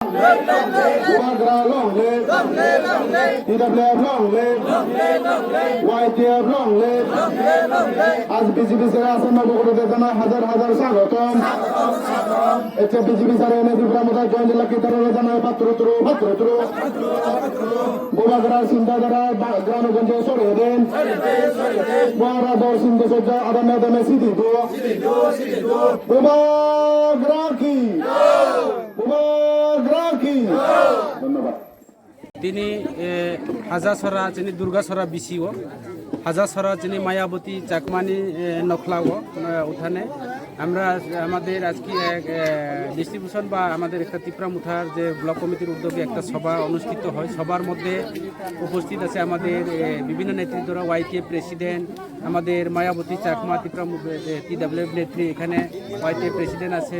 Umagra long live, TWF long live, YTF long live. আজ BJP sir আসেন নবগঠিত জানায় হাজার হাজার স্বাগতম। এতে বিজেপি স্যার এনে ত্রিপুরা জয়েন্ট জেলা কিতারে জানায় পাত্রত্রু বোমাগ্রার চিন্তাধারায় গ্রামগঞ্জে ছড়িয়ে দেন। মহারাজর সিন্ধু সজ্জা আদামে আদামে সিদ্ধি বোমাগ্রা কি ধন্যবাদ। তিনি হাজাছড়া যিনি দুর্গাছড়া বিসিও হাজাছড়া যিনি মায়াবতী চাকমানি নখলাও উঠানে আমরা আমাদের আজকে এক ডিস্ট্রিবিউশন বা আমাদের একটা ত্রিপুরামুঠার যে ব্লক কমিটির উদ্যোগে একটা সভা অনুষ্ঠিত হয়। সবার মধ্যে উপস্থিত আছে আমাদের বিভিন্ন নেতৃত্বরা, ওয়াইটিএফ প্রেসিডেন্ট, আমাদের মায়াবতী চাকমা TWF নেত্রী, এখানে ওয়াইটিএফ প্রেসিডেন্ট আছে,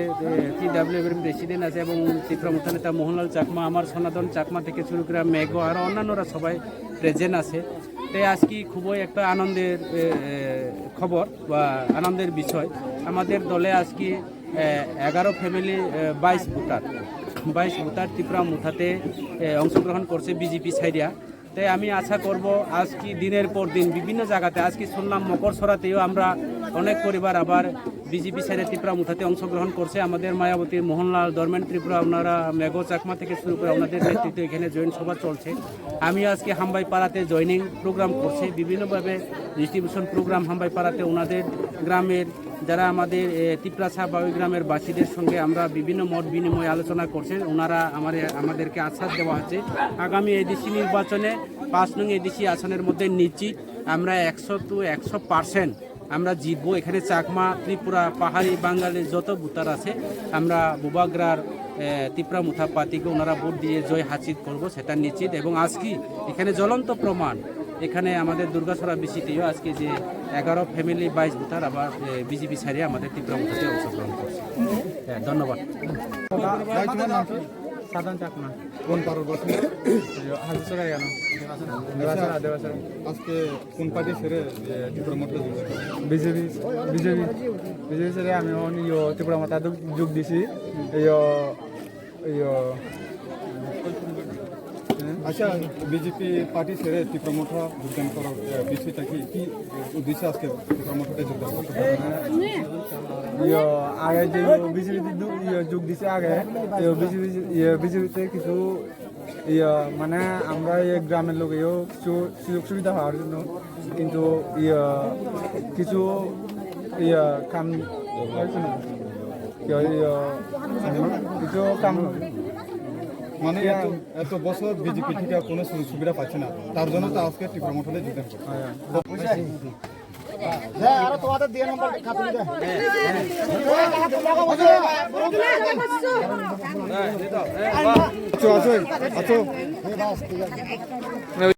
TWF এর প্রেসিডেন্ট আছে এবং ত্রিপুরামুঠা নেতা মোহনলাল চাকমা, আমার সনাতন চাকমা থেকে শুরু করে মেঘ আরও অন্যান্যরা সবাই প্রেজেন্ট আছে। তাই আজকে খুবই একটা আনন্দের খবর বা আনন্দের বিষয়। আমাদের দলে আজকে 11 ফ্যামিলি 22 ভোটার ত্রিপুরামুঠাতে অংশগ্রহণ করছে বিজেপি সাইডিয়া। তাই আমি আশা করব আজকে দিনের পর দিন বিভিন্ন জায়গাতে, আজকে শুনলাম মকরসরাতেও আমরা অনেক পরিবার আবার বিজেপি সাইডে ত্রিপুরামুঠাতে অংশগ্রহণ করছে। আমাদের মায়াবতীর মোহনলাল ধর্মেন ত্রিপুরা, ওনারা মেঘ চাকমা থেকে শুরু করে ওনাদের নেতৃত্বে এখানে জয়েন্ট সভা চলছে। আমি আজকে হামবাইপাড়াতে জয়নিং প্রোগ্রাম করছি, বিভিন্নভাবে ডিস্ট্রিবিউশন প্রোগ্রাম হামবাইপাড়াতে ওনাদের গ্রামের যারা আমাদের তিপ্রাসা বা ওই গ্রামের বাসীদের সঙ্গে আমরা বিভিন্ন মত বিনিময় আলোচনা করছে। ওনারা আমাদেরকে আশ্বাস দেওয়া হচ্ছে আগামী এডিসি নির্বাচনে 5 নং এডিসি আসনের মধ্যে নিশ্চিত আমরা 100% আমরা জিতবো। এখানে চাকমা, ত্রিপুরা, পাহাড়ি, বাঙালি যত ভোটার আছে আমরা বোবাগ্রার ত্রিপুরামুঠা পার্টিকে ওনারা ভোট দিয়ে জয় হাসিল করব, সেটা নিশ্চিত। এবং আজকে এখানে জ্বলন্ত প্রমাণ, এখানে আমাদের দুর্গাছড়া বিসিটিও আজকে যে 11 ফ্যামিলি 22 ভোটার আবার বিজেপি ছাড়িয়ে আমাদের ত্রিপুরামুঠাতে অংশগ্রহণ করছে। ধন্যবাদ। সাধারণ চাকমা কোন পারো বসে হাজাছড়া আজকে কোন পার্টি ছেড়ে ত্রিপুরামুঠা বিজেপি ছেড়ে আমি ত্রিপুরামুঠা যোগ দিছি। আচ্ছা, বিজেপি পার্টি ছেড়ে ত্রিপুরামুঠা যোগদান করার বিষয়টা কি উদ্দেশ্যে আজকে ত্রিপুরামুঠাতে যোগদান করতে? আগে যে বিজেপিতে যোগ দিছে, আগে বিজেপিতে কিছু মানে আমরা এই গ্রামের লোকেও কিছু সুযোগ সুবিধা হওয়ার জন্য, কিন্তু কিছু কাম কিছু কাম মানে এত বছর বিজেপি থেকে কোনো সুযোগ সুবিধা পাচ্ছে না, তার জন্য তো আজকে ত্রিপুরামুঠাতে যোগদান করছে।